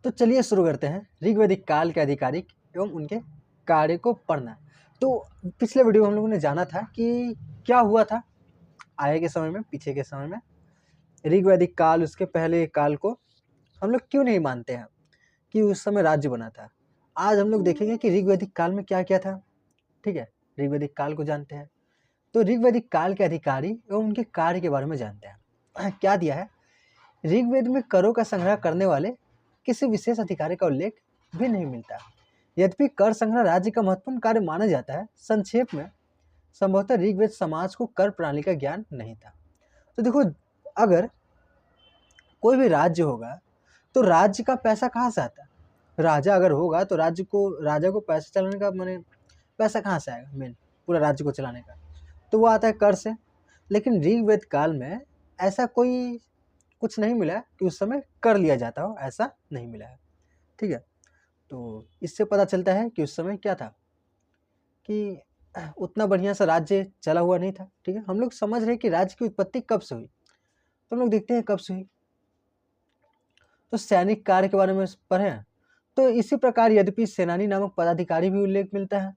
तो चलिए शुरू करते हैं ऋग्वैदिक काल के आधिकारिक एवं उनके कार्य को पढ़ना। तो पिछले वीडियो में हम लोगों ने जाना था कि क्या हुआ था आगे के समय में, पीछे के समय में ऋग्वैदिक काल, उसके पहले काल को हम लोग क्यों नहीं मानते हैं कि उस समय राज्य बना था। आज हम लोग देखेंगे कि ऋग्वैदिक काल में क्या क्या था। ठीक है, ऋग्वैदिक काल को जानते हैं। तो ऋग्वैदिक काल के अधिकारी एवं उनके कार्य के बारे में जानते हैं। क्या दिया है, ऋग्वेद में करों का संग्रह करने वाले किसी विशेष अधिकारी का उल्लेख भी नहीं मिलता। यद्यपि कर संग्रह राज्य का महत्वपूर्ण कार्य माना जाता है। संक्षेप में संभवतः ऋग्वेद समाज को कर प्रणाली का ज्ञान नहीं था। तो देखो, अगर कोई भी राज्य होगा तो राज्य का पैसा कहाँ से आता है? राजा अगर होगा तो राजा को पैसा चलाने का माने पैसा कहाँ से आएगा? मेन पूरा राज्य को चलाने का तो वो आता है कर से। लेकिन ऋग्वेद काल में ऐसा कोई कुछ नहीं मिला है कि उस समय कर लिया जाता हो, ऐसा नहीं मिला है। ठीक है, तो इससे पता चलता है कि उस समय क्या था कि उतना बढ़िया सा राज्य चला हुआ नहीं था। ठीक है, हम लोग समझ रहे हैं कि राज्य की उत्पत्ति कब से हुई, तो हम लोग देखते हैं कब से हुई। तो सैनिक कार्य के बारे में पढ़े हैं। तो इसी प्रकार यद्यपि सेनानी नामक पदाधिकारी भी उल्लेख मिलता है,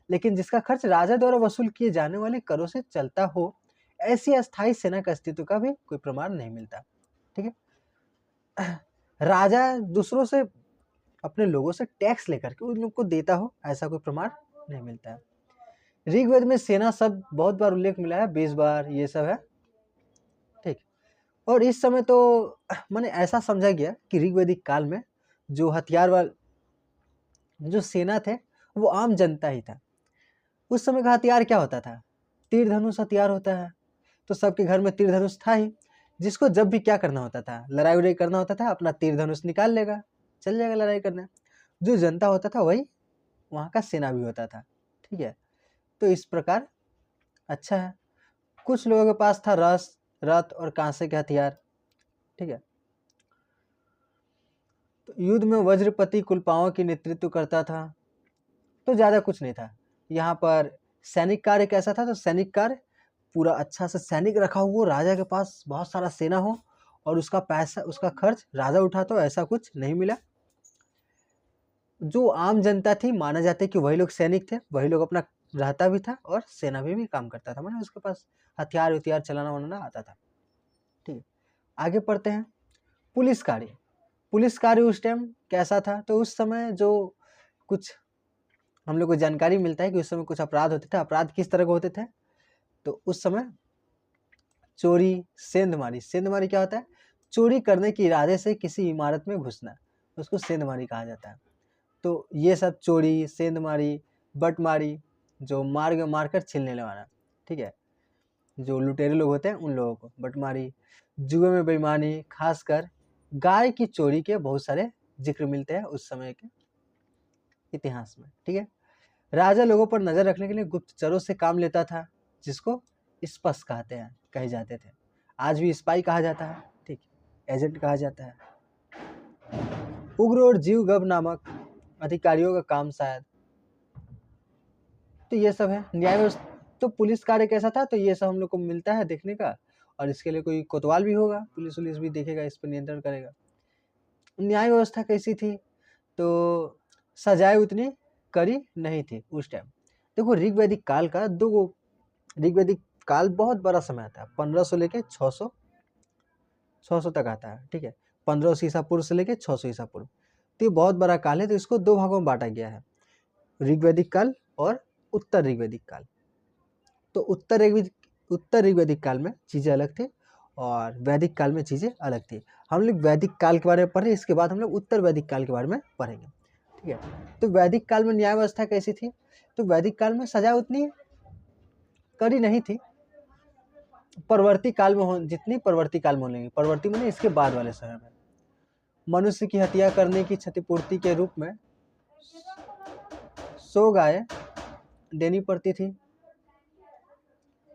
लेकिन जिसका खर्च राजा द्वारा वसूल किए जाने वाले करों से चलता हो, ऐसी अस्थायी सेना का अस्तित्व का भी कोई प्रमाण नहीं मिलता। ठीक है, राजा दूसरों से, अपने लोगों से टैक्स लेकर के उन लोग को देता हो, ऐसा कोई प्रमाण नहीं मिलता है। ऋग्वेद में सेना शब्द बहुत बार उल्लेख मिला है, 20 बार ये सब है। ठीक, और इस समय तो मैंने ऐसा समझा गया कि ऋग्वैदिक काल में जो हथियार वाले जो सेना थे वो आम जनता ही था। उस समय का हथियार क्या होता था? तीर धनुष हथियार होता है। तो सबके घर में तीर धनुष था ही, जिसको जब भी क्या करना होता था, लड़ाई उड़ाई करना होता था, अपना तीर धनुष निकाल लेगा, चल जाएगा लड़ाई करने। जो जनता होता था वही वहाँ का सेना भी होता था। ठीक है, तो इस प्रकार अच्छा है। कुछ लोगों के पास था रथ और कांसे के हथियार। ठीक है, तो युद्ध में वज्रपति कुलपाओं की नेतृत्व करता था। तो ज़्यादा कुछ नहीं था यहाँ पर। सैनिक कार्य कैसा था? तो सैनिक कार्य पूरा अच्छा से सैनिक रखा हुआ, राजा के पास बहुत सारा सेना हो और उसका पैसा, उसका खर्च राजा उठाता हो, ऐसा कुछ नहीं मिला। जो आम जनता थी, माना जाता है कि वही लोग सैनिक थे, वही लोग अपना रहता भी था और सेना भी काम करता था, मतलब उसके पास हथियार उथियार चलाना वलाना आता था। ठीक है, आगे पढ़ते हैं। पुलिस कार्य। पुलिस कार्य उस टाइम कैसा था? तो उस समय जो कुछ हम लोग को जानकारी मिलता है कि उस समय कुछ अपराध होते थे। अपराध किस तरह के होते थे? तो उस समय चोरी, सेंधमारी। सेंधमारी क्या होता है? चोरी करने के इरादे से किसी इमारत में घुसना, उसको सेंधमारी कहा जाता है। तो ये सब चोरी, सेंधमारी, बटमारी, जो मारकर छीनने वाला, ठीक है, जो लुटेरे लोग होते हैं उन लोगों को बटमारी। जुए में बेईमानी, खासकर गाय की चोरी के बहुत सारे जिक्र मिलते हैं उस समय के इतिहास में। ठीक है, राजा लोगों पर नजर रखने के लिए गुप्तचरों से काम लेता था, जिसको स्पस कहते हैं, कहे जाते थे। आज भी स्पाई कहा जाता है, ठीक, एजेंट कहा जाता है। उग्र और जीवगव नामक अधिकारियों का काम शायद। तो ये सब है न्याय व्यवस्था। तो पुलिस कार्य कैसा था? तो ये सब हम लोग को मिलता है देखने का, और इसके लिए कोई कोतवाल भी होगा, पुलिस वुलिस भी देखेगा, इस पर नियंत्रण करेगा। न्याय व्यवस्था कैसी थी? तो सजाएं उतनी कड़ी नहीं थी उस टाइम। देखो, ऋग्वैदिक काल का ऋग्वैदिक काल बहुत बड़ा समय आता है, 1500 लेके 600 तक आता है। ठीक है, 1500 ईसा पूर्व से लेके 600 ईसा पूर्व। तो ये बहुत बड़ा काल है। तो इसको दो भागों में बांटा गया है, ऋग्वैदिक काल और उत्तर ऋग्वैदिक काल। तो उत्तर ऋग्वैदिक काल में चीज़ें अलग थी और वैदिक काल में चीज़ें अलग थी। हम लोग वैदिक काल के बारे में पढ़े, इसके बाद हम लोग उत्तर वैदिक काल के बारे में पढ़ेंगे। ठीक है, तो वैदिक काल में न्याय व्यवस्था कैसी थी? तो वैदिक काल में सजा उतनी कड़ी नहीं थी। परवर्ती काल में जितनी परवर्ती काल में होंगी, परवर्ती में इसके बाद वाले समय में मनुष्य की हत्या करने की क्षतिपूर्ति के रूप में 100 गाय देनी पड़ती थी।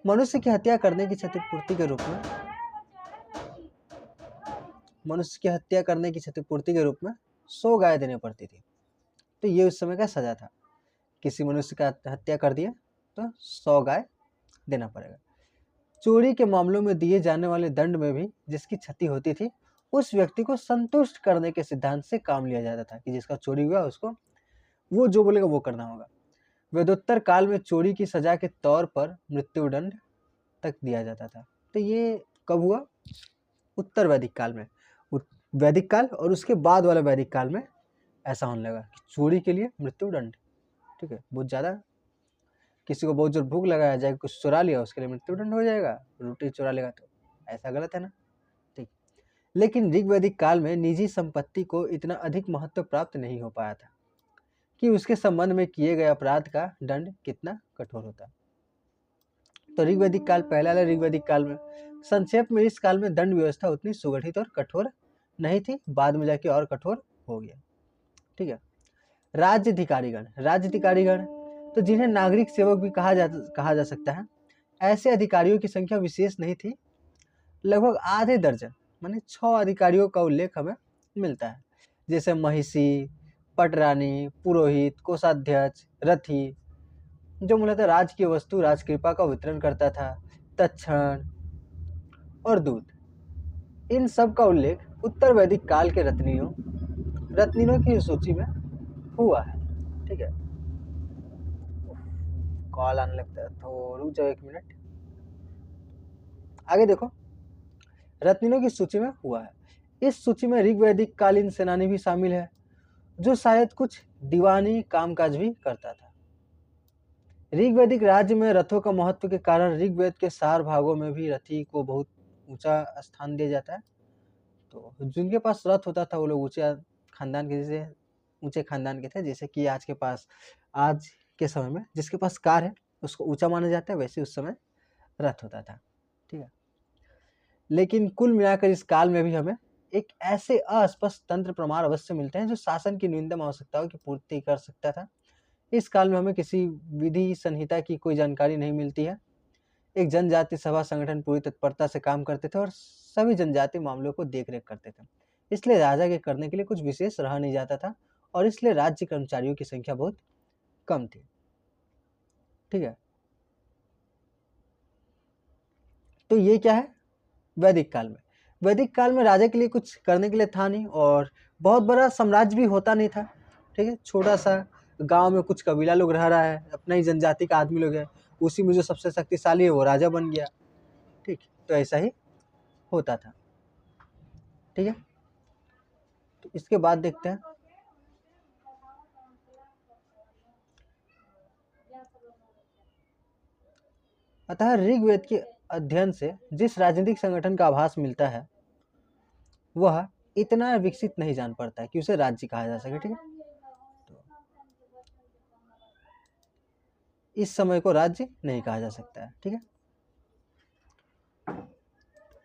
मनुष्य की हत्या करने की क्षतिपूर्ति के रूप में 100 गाय देनी पड़ती थी। तो ये उस समय का सजा था। किसी मनुष्य का हत्या कर दिया तो 100 गाय देना पड़ेगा। चोरी के मामलों में दिए जाने वाले दंड में भी जिसकी क्षति होती थी उस व्यक्ति को संतुष्ट करने के सिद्धांत से काम लिया जाता था कि जिसका चोरी हुआ उसको वो जो बोलेगा वो करना होगा। वेदोत्तर काल में चोरी की सजा के तौर पर मृत्युदंड तक दिया जाता था। तो ये कब हुआ? उत्तर वैदिक काल में। वैदिक काल और उसके बाद वाला वैदिक काल में ऐसा होने लगा कि चोरी के लिए मृत्युदंड। ठीक है, बहुत ज़्यादा किसी को बहुत जोर भूख लगाया जाए, कुछ चुरा लिया, उसके लिए मृत्युदंड हो जाएगा। रोटी चुरा लेगा तो ऐसा गलत है ना। ठीक, लेकिन ऋग्वैदिक काल में निजी संपत्ति को इतना अधिक महत्व प्राप्त नहीं हो पाया था कि उसके संबंध में किए गए अपराध का दंड कितना कठोर होता। तो ऋग्वैदिक काल, पहले वाले ऋग्वैदिक काल में, संक्षेप में इस काल में दंड व्यवस्था उतनी सुगठित और कठोर नहीं थी, बाद में जाके और कठोर हो गया। ठीक है, राज्य अधिकारीगण तो जिन्हें नागरिक सेवक भी कहा जा सकता है, ऐसे अधिकारियों की संख्या विशेष नहीं थी। लगभग आधे दर्जन माने 6 अधिकारियों का उल्लेख हमें मिलता है, जैसे महिषी, पटरानी, पुरोहित, कोषाध्यक्ष, रथी, जो मूलतः राज की वस्तु राजकृपा का वितरण करता था, तक्षण और दूत। इन सब का उल्लेख उत्तर वैदिक काल के रत्निनों की सूची में हुआ है। ठीक है, कॉल आने लगता है तो रुक जाओ 1 मिनट। आगे देखो, रत्निनों की सूची में हुआ है। इस सूची में ऋग्वैदिक कालीन सेनानी भी शामिल है, जो शायद कुछ दीवानी कामकाज भी करता था। ऋग्वैदिक राज्य में रथों का महत्व के कारण ऋग्वेद के सार भागों में भी रथी को बहुत ऊंचा स्थान दिया जाता है। तो जिनके पास रथ होता था वो लोग ऊंचे खानदान के थे, जैसे कि आज के समय में जिसके पास कार है उसको ऊंचा माना जाता है, वैसे उस समय रथ होता था। ठीक है, लेकिन कुल मिलाकर इस काल में भी हमें एक ऐसे अस्पष्ट तंत्र प्रमाण अवश्य मिलते हैं जो शासन की न्यूनतम आवश्यकताओं की पूर्ति कर सकता था। इस काल में हमें किसी विधि संहिता की कोई जानकारी नहीं मिलती है। एक जनजाति सभा संगठन पूरी तत्परता से काम करते थे और सभी जनजाति मामलों को देखरेख करते थे, इसलिए राजा के करने के लिए कुछ विशेष रहा नहीं जाता था और इसलिए राज्य कर्मचारियों की संख्या बहुत कम थी। ठीक है, तो ये क्या है? वैदिक काल में राजा के लिए कुछ करने के लिए था नहीं और बहुत बड़ा साम्राज्य भी होता नहीं था। ठीक है, छोटा सा गांव में कुछ कबीला लोग रह रहा है, अपना ही जनजाति का आदमी लोग है, उसी में जो सबसे शक्तिशाली है वो राजा बन गया। ठीक, तो ऐसा ही होता था। ठीक है, तो इसके बाद देखते हैं अतः ऋग्वेद के अध्ययन से जिस राजनीतिक संगठन का आभास मिलता है वह इतना विकसित नहीं जान पड़ता है कि उसे राज्य कहा जा सके। ठीक है, तो इस समय को राज्य नहीं कहा जा सकता है। ठीक है,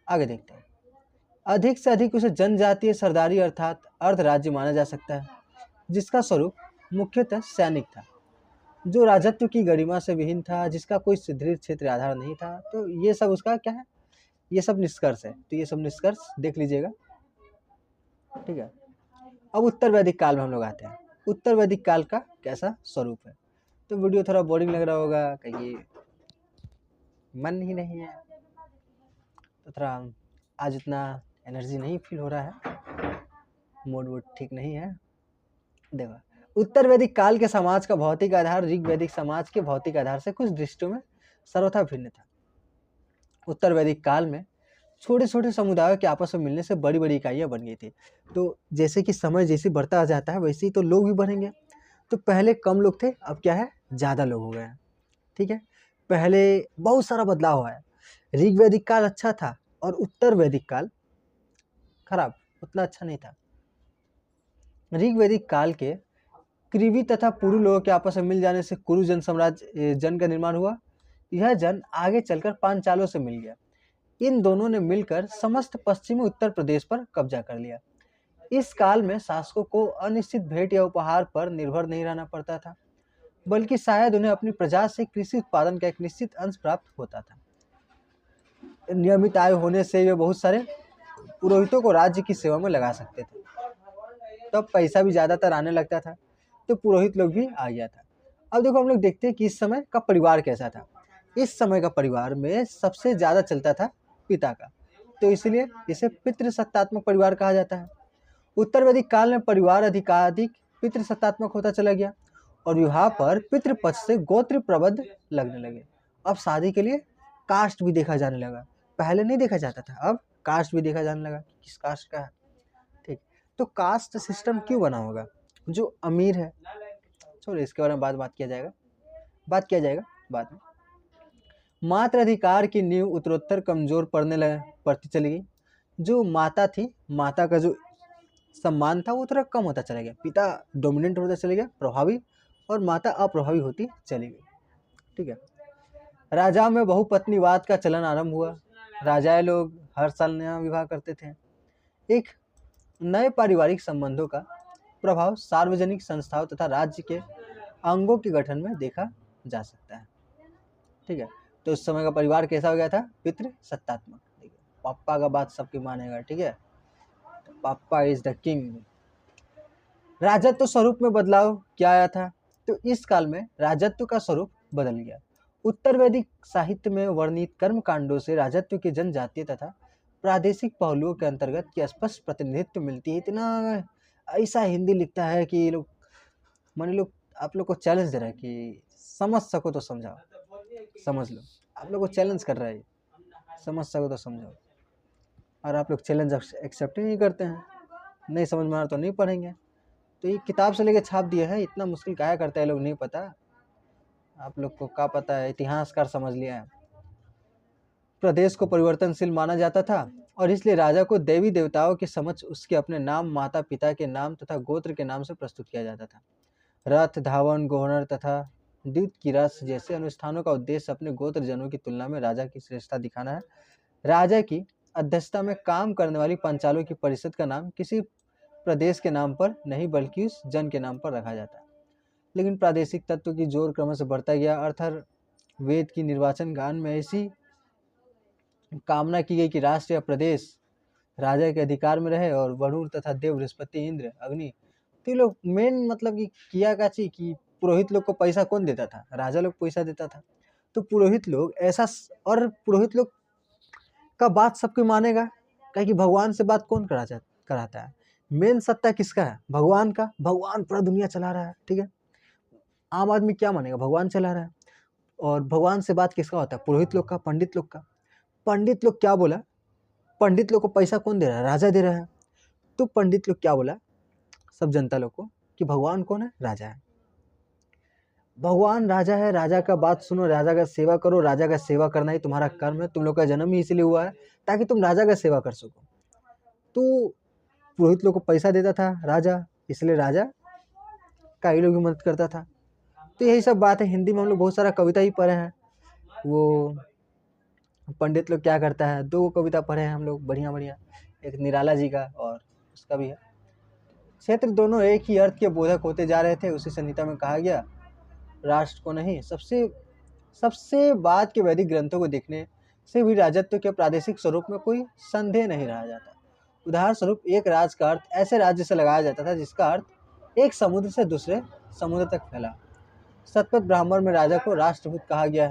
आगे देखते हैं। अधिक से अधिक उसे जनजातीय सरदारी अर्थात अर्ध राज्य माना जा सकता है, जिसका स्वरूप मुख्यतः सैनिक था, जो राजत्व की गरिमा से विहीन था, जिसका कोई सुदृढ़ क्षेत्र आधार नहीं था। तो ये सब उसका क्या है? ये सब निष्कर्ष है, तो ये सब निष्कर्ष देख लीजिएगा। ठीक है, अब उत्तर वैदिक काल में हम लोग आते हैं। उत्तर वैदिक काल का कैसा स्वरूप है? तो वीडियो थोड़ा बोरिंग लग रहा होगा, कहिए मन ही नहीं है, तो थोड़ा आज इतना एनर्जी नहीं फील हो रहा है, मूड वूड ठीक नहीं है। देखो, उत्तर वैदिक काल के समाज का भौतिक आधार ऋग वैदिक समाज के भौतिक आधार से कुछ दृष्टियों में सर्वथा भिन्न था। उत्तर वैदिक काल में छोटे छोटे समुदायों के आपस में मिलने से बड़ी बड़ी इकाइयां बन गई थी। तो जैसे कि समय जैसे बढ़ता जाता है वैसे ही तो लोग भी बढ़ेंगे। तो पहले कम लोग थे, अब क्या है, ज़्यादा लोग हो गए हैं। ठीक है, पहले बहुत सारा बदलाव हुआ है। ऋग वैदिक काल अच्छा था और उत्तर वैदिक काल खराब, उतना अच्छा नहीं था। ऋग वैदिक काल के कृवि तथा पुरु लोगों के आपस में मिल जाने से कुरु जन साम्राज्य जन का निर्माण हुआ। यह जन आगे चलकर पांचालों से मिल गया। इन दोनों ने मिलकर समस्त पश्चिमी उत्तर प्रदेश पर कब्जा कर लिया। इस काल में शासकों को अनिश्चित भेंट या उपहार पर निर्भर नहीं रहना पड़ता था, बल्कि शायद उन्हें अपनी प्रजा से कृषि उत्पादन का एक निश्चित अंश प्राप्त होता था। नियमित आय होने से वे बहुत सारे पुरोहितों को राज्य की सेवा में लगा सकते थे। तब पैसा भी ज्यादातर आने लगता था, तो पुरोहित लोग भी आ गया था। अब देखो, हम लोग देखते हैं कि इस समय का परिवार कैसा था। इस समय का परिवार में सबसे ज्यादा चलता था पिता का, तो इसलिए इसे पितृसत्तात्मक परिवार कहा जाता है। उत्तर वैदिक काल में परिवार अधिकाधिक पितृसत्तात्मक होता चला गया और विवाह पर पितृपक्ष से गोत्र प्रबद्ध लगने लगे। अब शादी के लिए कास्ट भी देखा जाने लगा, पहले नहीं देखा जाता था, अब कास्ट भी देखा जाने लगा, किस कास्ट का है। ठीक, तो कास्ट सिस्टम क्यों बना होगा? जो अमीर है, छोड़ो इसके बारे में बात किया जाएगा बाद में। मात्र अधिकार की नींव उत्तरोत्तर कमजोर पड़ती चली गई। जो माता थी, माता का जो सम्मान था वो थोड़ा कम होता चला गया। पिता डोमिनेंट होता चला गया, प्रभावी, और माता अप्रभावी होती चली गई। ठीक है। राजा में बहुपत्नीवाद का चलन आरंभ हुआ। राजाएं लोग हर साल नया विवाह करते थे। एक नए पारिवारिक संबंधों का प्रभाव सार्वजनिक संस्थाओं तथा राज्य के अंगों के गठन में देखा जा सकता है। ठीक है। तो उस समय का परिवार कैसा हो गया था? पितृ सत्तात्मक। ठीक है, पापा का बात सबकी मानेगा। ठीक है, पापा इज द किंग। राजत्व स्वरूप में बदलाव क्या आया था? तो इस काल में राजत्व का स्वरूप बदल गया। उत्तर वैदिक साहित्य में वर्णित कर्म कांडों से राजत्व के जनजातीय तथा प्रादेशिक पहलुओं के अंतर्गत की स्पष्ट प्रतिनिधित्व मिलती है। इतना ऐसा हिंदी लिखता है कि लोग मान लो आप लोग को चैलेंज दे रहा है कि समझ सको तो समझाओ, समझ लो। आप लोग को चैलेंज कर रहा है, समझ सको तो समझाओ, और आप लोग चैलेंज एक्सेप्ट ही नहीं करते हैं। नहीं समझ में आ रहा तो नहीं पढ़ेंगे। तो ये किताब से लेके छाप दिया है, इतना मुश्किल काहे करता है लोग, नहीं पता आप लोग को? क्या पता है, इतिहासकार समझ लिया है। प्रदेश को परिवर्तनशील माना जाता था और इसलिए राजा को देवी देवताओं के समक्ष उसके अपने नाम, माता पिता के नाम तथा गोत्र के नाम से प्रस्तुत किया जाता था। रथ, धावन, गोहनर तथा द्यूत की रस जैसे अनुष्ठानों का उद्देश्य अपने गोत्र जनों की तुलना में राजा की श्रेष्ठता दिखाना है। राजा की अध्यक्षता में काम करने वाली पंचालों की परिषद का नाम किसी प्रदेश के नाम पर नहीं बल्कि उस जन के नाम पर रखा जाता है। लेकिन प्रादेशिक तत्व की जोर क्रम से बढ़ता गया। अर्थर वेद की निर्वाचन गान में ऐसी कामना की गई कि राष्ट्र या प्रदेश राजा के अधिकार में रहे और वरुण तथा देव, बृहस्पति, इंद्र, अग्नि। तो ये लोग मेन मतलब कि किया क्या चाहिए कि पुरोहित लोग को पैसा कौन देता था? राजा लोग पैसा देता था। तो पुरोहित लोग ऐसा, और पुरोहित लोग का बात सबको मानेगा, कहे कि भगवान से बात कौन कराता है? मेन सत्ता किसका है? भगवान का। भगवान पूरा दुनिया चला रहा है। ठीक है, आम आदमी क्या मानेगा? भगवान चला रहा है। और भगवान से बात किसका होता है? पुरोहित लोग का, पंडित लोग का। पंडित लोग क्या बोला? पंडित लोग को पैसा कौन दे रहा है? राजा दे रहा है। तो पंडित लोग क्या बोला सब जनता लोग को कि भगवान कौन है? राजा है। भगवान राजा है, राजा का बात सुनो, राजा का सेवा करो। राजा का सेवा करना ही तुम्हारा कर्म है। तुम लोग का जन्म ही इसलिए हुआ है ताकि तुम राजा का सेवा कर सको। तो पुरोहित लोग को पैसा देता था राजा, इसलिए राजा का ही लोग भी मदद करता था। तो यही सब बात है। हिंदी में हम लोग बहुत सारा कविता ही पढ़े हैं। वो पंडित लोग क्या करता है, 2 कविता पढ़े हैं हम लोग बढ़िया बढ़िया, एक निराला जी का और उसका भी है। क्षेत्र दोनों एक ही अर्थ के बोधक होते जा रहे थे। उसी संहिता में कहा गया, राष्ट्र को नहीं, सबसे बाद के वैदिक ग्रंथों को देखने से भी राजत्व के प्रादेशिक स्वरूप में कोई संदेह नहीं रहा जाता। उदाहरण स्वरूप एक राज का अर्थ ऐसे राज्य से लगाया जाता था जिसका अर्थ एक समुद्र से दूसरे समुद्र तक फैला। शतपथ ब्राह्मण में राजा को राष्ट्रभूत कहा गया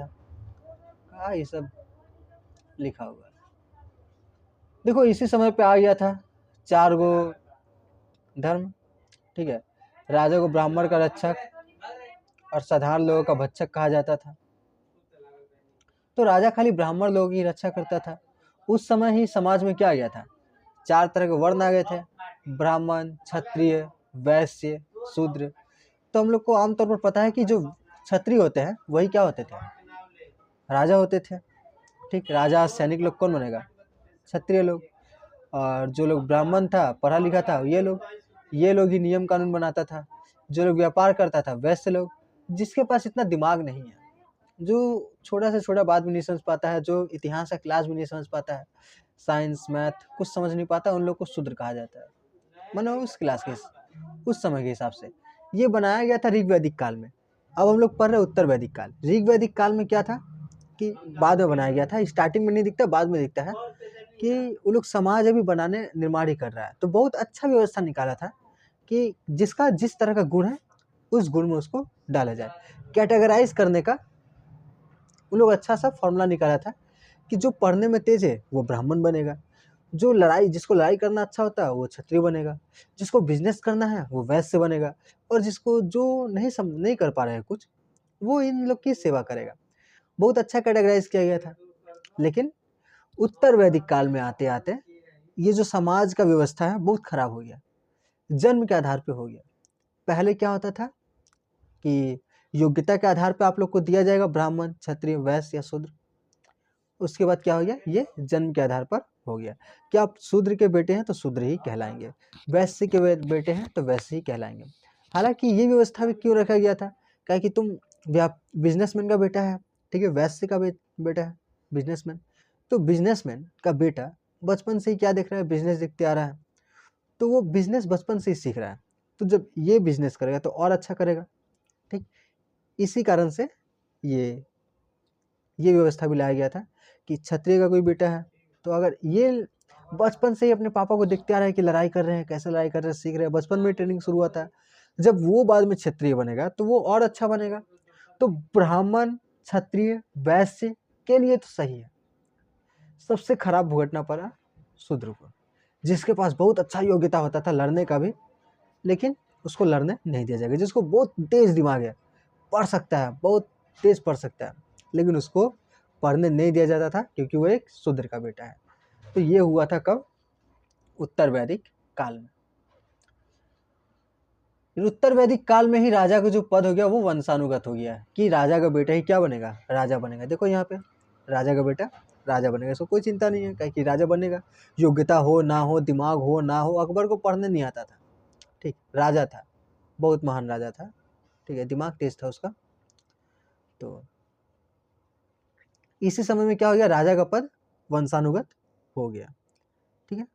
है। ये सब लिखा हुआ है। देखो इसी समय पे आ गया था 4 गो धर्म। ठीक है, राजा को ब्राह्मण का रक्षक और साधारण लोगों का भक्षक कहा जाता था। तो राजा खाली ब्राह्मण लोगों की रक्षा करता था। उस समय ही समाज में क्या आ गया था? 4 तरह के वर्ण आ गए थे, ब्राह्मण, क्षत्रिय, वैश्य, शूद्र। तो हम लोग को आमतौर पर पता है कि जो क्षत्रिय होते हैं वही क्या होते थे? राजा होते थे। ठीक, राजा सैनिक लोग कौन बनेगा? क्षत्रिय लोग। और जो लोग ब्राह्मण था, पढ़ा लिखा था, ये लोग ही नियम कानून बनाता था। जो लोग व्यापार करता था, वैश्य लोग, जिसके पास इतना दिमाग नहीं है, जो छोटा से छोटा बात भी नहीं समझ पाता है, जो इतिहास का क्लास भी नहीं समझ पाता है, साइंस मैथ कुछ समझ नहीं पाता, उन लोग को शूद्र कहा जाता है। मानो उस क्लास के उस समय के हिसाब से ये बनाया गया था ऋग्वैदिक काल में। अब हम लोग पढ़ रहे उत्तर वैदिक काल। ऋग्वैदिक काल में क्या था कि बाद में बनाया गया था, स्टार्टिंग में नहीं दिखता, बाद में दिखता है कि वो लोग समाज अभी बनाने निर्माण ही कर रहा है। तो बहुत अच्छा व्यवस्था निकाला था कि जिसका जिस तरह का गुण है उस गुण में उसको डाला जाए। कैटेगराइज करने का वो लोग अच्छा सा फॉर्मूला निकाला था कि जो पढ़ने में तेज है वो ब्राह्मण बनेगा, जो जिसको लड़ाई करना अच्छा होता है वो क्षत्रिय बनेगा, जिसको बिजनेस करना है वो वैश्य बनेगा, और जिसको जो नहीं कर पा रहा है कुछ, वो इन लोग की सेवा करेगा। बहुत अच्छा कैटेगराइज किया गया था। लेकिन उत्तर वैदिक काल में आते आते ये जो समाज का व्यवस्था है बहुत खराब हो गया, जन्म के आधार पे हो गया। पहले क्या होता था कि योग्यता के आधार पे आप लोग को दिया जाएगा ब्राह्मण, क्षत्रिय, वैश्य या शूद्र। उसके बाद क्या हो गया, ये जन्म के आधार पर हो गया कि आप शूद्र के बेटे हैं तो शूद्र ही कहलाएंगे, वैश्य के बेटे हैं तो वैश्य ही कहलाएंगे। हालांकि ये व्यवस्था भी क्यों रखा गया था, क्या कि तुम बिजनेसमैन का बेटा है, ठीक है, वैश्य का बेटा है बिजनेसमैन, तो बिजनेसमैन का बेटा बचपन से ही क्या देख रहा है, बिजनेस देखते आ रहा है, तो वो बिजनेस बचपन से ही सीख रहा है, तो जब ये बिजनेस करेगा तो और अच्छा करेगा। ठीक, इसी कारण से ये व्यवस्था भी लाया गया था कि क्षत्रिय का कोई बेटा है तो अगर ये बचपन से ही अपने पापा को देखते आ रहा है कि लड़ाई कर रहे हैं, कैसे लड़ाई कर रहे हैं, सीख रहे हैं, बचपन में ट्रेनिंग शुरू होता है, जब वो बाद में क्षत्रिय बनेगा तो वो और अच्छा बनेगा। तो ब्राह्मण, क्षत्रिय, वैश्य के लिए तो सही है, सबसे खराब भुगतना पड़ा शूद्र को, जिसके पास बहुत अच्छा योग्यता होता था लड़ने का भी, लेकिन उसको लड़ने नहीं दिया जाएगा। जिसको बहुत तेज दिमाग है, पढ़ सकता है, बहुत तेज पढ़ सकता है, लेकिन उसको पढ़ने नहीं दिया जाता था क्योंकि वो एक शूद्र का बेटा है। तो ये हुआ था कब, उत्तर वैदिक काल में। उत्तर वैदिक काल में ही राजा का जो पद हो गया वो वंशानुगत हो गया कि राजा का बेटा ही क्या बनेगा, राजा बनेगा। देखो यहाँ पे राजा का बेटा राजा बनेगा, इसको कोई चिंता नहीं है, कहीं कि राजा बनेगा, योग्यता हो ना हो, दिमाग हो ना हो। अकबर को पढ़ने नहीं आता था, ठीक, राजा था, बहुत महान राजा था, ठीक है, दिमाग तेज था उसका। तो इसी समय में क्या हो गया, राजा का पद वंशानुगत हो गया, ठीक है।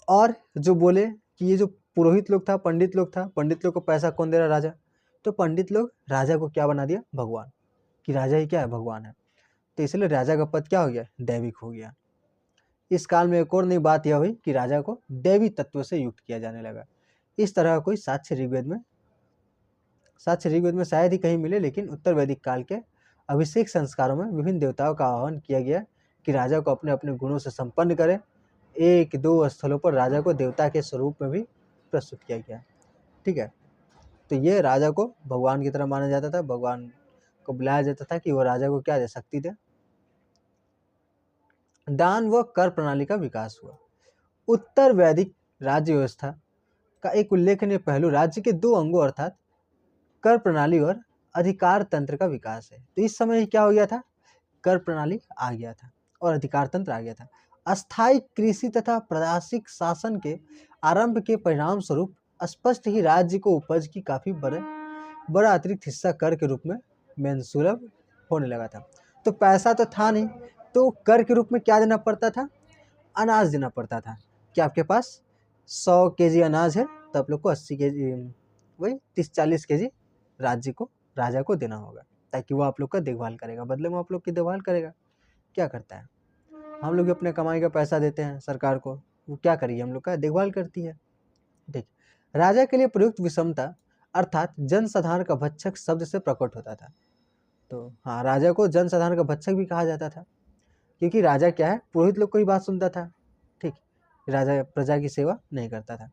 और जो बोले कि ये जो पुरोहित लोग था, पंडित लोग था, पंडित लोग को पैसा कौन दे रहा, राजा, तो पंडित लोग राजा को क्या बना दिया, भगवान, कि राजा ही क्या है, भगवान है। तो इसलिए राजा का पद क्या हो गया, दैविक हो गया। इस काल में एक और नई बात यह हुई कि राजा को दैवी तत्व से युक्त किया जाने लगा। इस तरह का कोई साक्ष्य ऋग्वेद में शायद ही कहीं मिले, लेकिन उत्तर वैदिक काल के अभिषेक संस्कारों में विभिन्न देवताओं का आह्वान किया गया कि राजा को अपने अपने गुणों से संपन्न करें। एक दो स्थलों पर राजा को देवता के स्वरूप में भी प्रस्तुत किया गया, ठीक है। तो ये राजा को भगवान की तरह माना जाता था, भगवान को बुलाया जाता था कि वो राजा को क्या दे, शक्ति दे। दान व कर प्रणाली का विकास हुआ। उत्तर वैदिक राज्य व्यवस्था का एक उल्लेखनीय पहलू राज्य के दो अंगों अर्थात कर प्रणाली और अधिकार तंत्र का विकास है। तो इस समय क्या हो गया था, कर प्रणाली आ गया था और अधिकार तंत्र आ गया था। अस्थायी कृषि तथा प्रादेशिक शासन के आरंभ के परिणाम स्वरूप स्पष्ट ही राज्य को उपज की काफी बड़ा अतिरिक्त हिस्सा कर के रूप में सुलभ होने लगा था। तो पैसा तो था नहीं, तो कर के रूप में क्या देना पड़ता था, अनाज देना पड़ता था कि आपके पास 100 केजी अनाज है तो आप लोग को 80 केजी, वही 30-40 केजी राजा को देना होगा, ताकि वो आप लोग का देखभाल करेगा, बदले में आप लोग की देखभाल करेगा। क्या करता है, हम लोग अपने कमाई का पैसा देते हैं सरकार को, वो क्या करेगी, हम लोग का देखभाल करती है, ठीक। राजा के लिए प्रयुक्त विषमता अर्थात जनसाधारण का भक्षक शब्द से प्रकट होता था। तो हाँ, राजा को जनसाधारण का भक्षक भी कहा जाता था, क्योंकि राजा क्या है, पुरोहित लोग को ही बात सुनता था, ठीक, राजा प्रजा की सेवा नहीं करता था,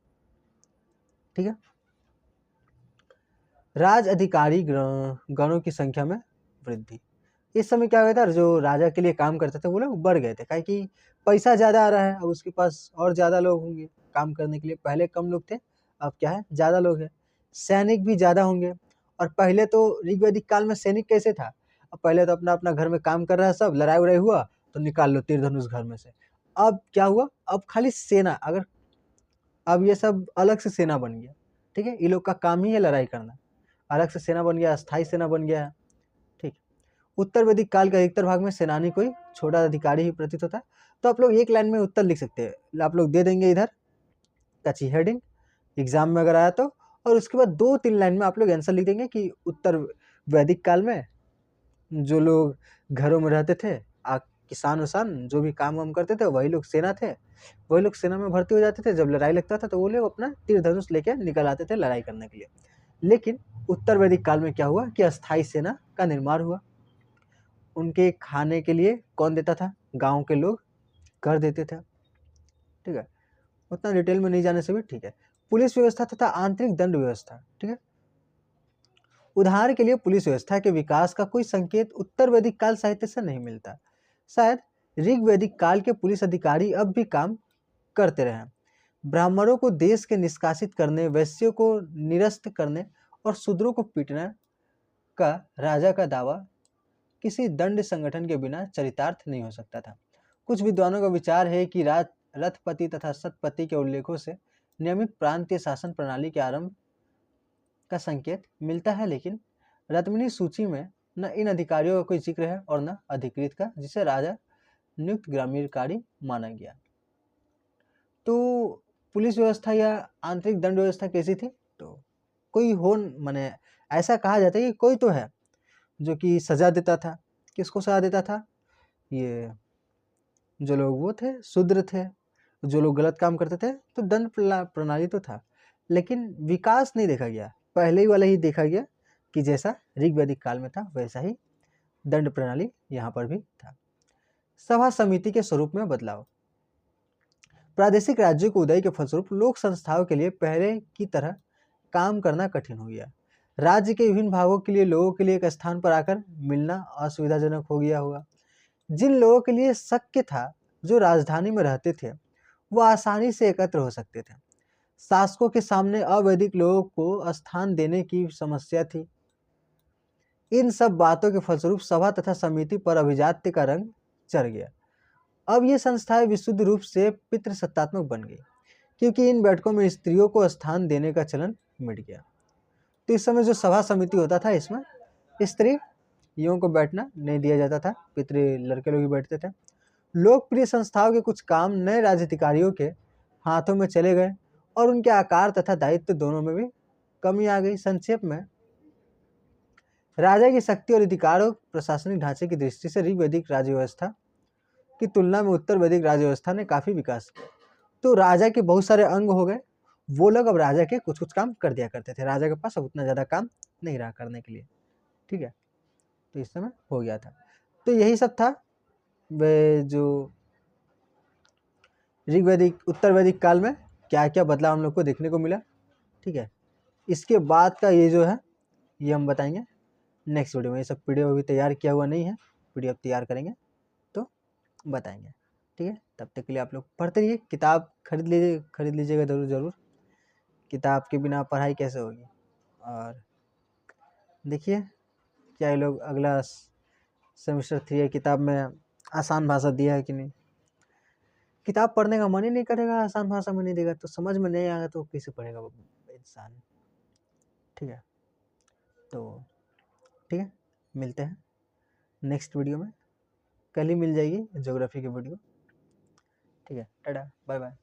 ठीक है। राज अधिकारी गणों की संख्या में वृद्धि। इस समय क्या हुआ था, जो राजा के लिए काम करते थे वो लोग बढ़ गए थे, काहे कि पैसा ज़्यादा आ रहा है, अब उसके पास और ज़्यादा लोग होंगे काम करने के लिए। पहले कम लोग थे, अब क्या है, ज़्यादा लोग हैं, सैनिक भी ज़्यादा होंगे। और पहले तो ऋग्वैदिक काल में सैनिक कैसे था, अब पहले तो अपना अपना घर में काम कर रहा है सब, लड़ाई वड़ाई हुआ तो निकाल लो तीर धनुष घर में से। अब क्या हुआ, अब खाली सेना, अब ये सब अलग से सेना बन गया, ठीक है, ये लोग का काम ही है लड़ाई करना, अलग से सेना बन गया, अस्थायी सेना बन गया है, ठीक। उत्तर वैदिक काल के अधिकतर भाग में सेनानी कोई छोटा अधिकारी ही प्रतीत होता है। तो आप लोग एक लाइन में उत्तर लिख सकते हैं, आप लोग दे देंगे इधर कच्ची हेडिंग एग्जाम में अगर आया तो, और उसके बाद 2-3 लाइन में आप लोग आंसर लिख देंगे कि उत्तर वैदिक काल में जो लोग घरों में रहते थे, किसान उसान जो भी काम वाम करते थे, वही लोग सेना थे, वही लोग सेना में भर्ती हो जाते थे। जब लड़ाई लगता था तो वो लोग अपना तीर धनुष लेके निकल आते थे लड़ाई करने के लिए। लेकिन उत्तर वैदिक काल में क्या हुआ कि अस्थायी सेना का निर्माण हुआ। उनके खाने के लिए कौन देता था, गांव के लोग, कर देते थे। ठीक है, उतना डिटेल में नहीं जाने से भी ठीक है। पुलिस व्यवस्था तथा आंतरिक दंड व्यवस्था। ठीक है, उदाहरण के लिए पुलिस व्यवस्था के विकास का कोई संकेत उत्तर वैदिक काल साहित्य से नहीं मिलता। शायद ऋग वैदिक काल के पुलिस अधिकारी अब भी काम करते रहे। ब्राह्मणों को देश के निष्कासित करने, वैश्यों को निरस्त करने और शूद्रों को पीटने का राजा का दावा किसी दंड संगठन के बिना चरितार्थ नहीं हो सकता था। कुछ विद्वानों का विचार है कि रथपति तथा सतपति के उल्लेखों से नियमित प्रांतीय शासन प्रणाली के आरंभ का संकेत मिलता है, लेकिन रत्मिनी सूची में न इन अधिकारियों का कोई जिक्र है और न अधिकृत का, जिसे राजा नियुक्त ग्रामीणकारी माना गया। तो पुलिस व्यवस्था या आंतरिक दंड व्यवस्था कैसी थी? तो कोई हो, माने ऐसा कहा जाता है कि कोई तो है जो कि सजा देता था। किसको सजा देता था? ये जो लोग वो थे, शूद्र थे, जो लोग गलत काम करते थे, तो दंड प्रणाली तो था, लेकिन विकास नहीं देखा गया। पहले ही वाला ही देखा गया कि जैसा ऋग वैदिक काल में था वैसा ही दंड प्रणाली यहाँ पर भी था। सभा समिति के स्वरूप में बदलाव। प्रादेशिक राज्यों के उदय के फलस्वरूप लोक संस्थाओं के लिए पहले की तरह काम करना कठिन हो गया। राज्य के विभिन्न भागों के लिए लोगों के लिए एक स्थान पर आकर मिलना असुविधाजनक हो गया होगा। जिन लोगों के लिए शक्य था, जो राजधानी में रहते थे, वो आसानी से एकत्र हो सकते थे। शासकों के सामने अवैदिक लोगों को स्थान देने की समस्या थी। इन सब बातों के फलस्वरूप सभा तथा समिति पर अभिजात्य का रंग चढ़ गया। अब ये संस्थाएं विशुद्ध रूप से पितृसत्तात्मक बन गई, क्योंकि इन बैठकों में स्त्रियों को स्थान देने का चलन मिट गया। तो इस समय जो सभा समिति होता था, इसमें स्त्रियों को बैठना नहीं दिया जाता था, पितृ लड़के लोग ही बैठते थे। लोकप्रिय संस्थाओं के कुछ काम नए राज्याधिकारियों के हाथों में चले गए और उनके आकार तथा दायित्व दोनों में भी कमी आ गई। संक्षेप में, राजा की शक्ति और अधिकार प्रशासनिक ढांचे की दृष्टि से ऋग वैदिक राज्य व्यवस्था की तुलना में उत्तर वैदिक राज्य व्यवस्था ने काफी विकास किया। तो राजा के बहुत सारे अंग हो गए, वो लोग अब राजा के कुछ कुछ काम कर दिया करते थे। राजा के पास अब उतना ज्यादा काम नहीं रहा करने के लिए। ठीक है, तो इस समय हो गया था। तो यही सब था वे जो ऋग वैदिक उत्तर वैदिक काल में क्या क्या बदलाव हम लोग को देखने को मिला। ठीक है, इसके बाद का ये जो है ये हम बताएंगे नेक्स्ट वीडियो में। ये सब पीडीएफ अभी तैयार किया हुआ नहीं है, पीडीएफ तैयार करेंगे तो बताएंगे। ठीक है, तब तक के लिए आप लोग पढ़ते रहिए, किताब खरीद लीजिएगा जरूर जरूर। किताब के बिना पढ़ाई कैसे होगी? और देखिए क्या ये लोग अगला सेमेस्टर 3 किताब में आसान भाषा दिया है कि नहीं। किताब पढ़ने का मन ही नहीं करेगा, आसान भाषा में नहीं देगा तो समझ में नहीं आएगा तो कैसे पढ़ेगा वो इंसान। ठीक है, तो ठीक है, मिलते हैं नेक्स्ट वीडियो में। कल ही मिल जाएगी ज्योग्राफी की वीडियो। ठीक है, टाटा, बाय बाय।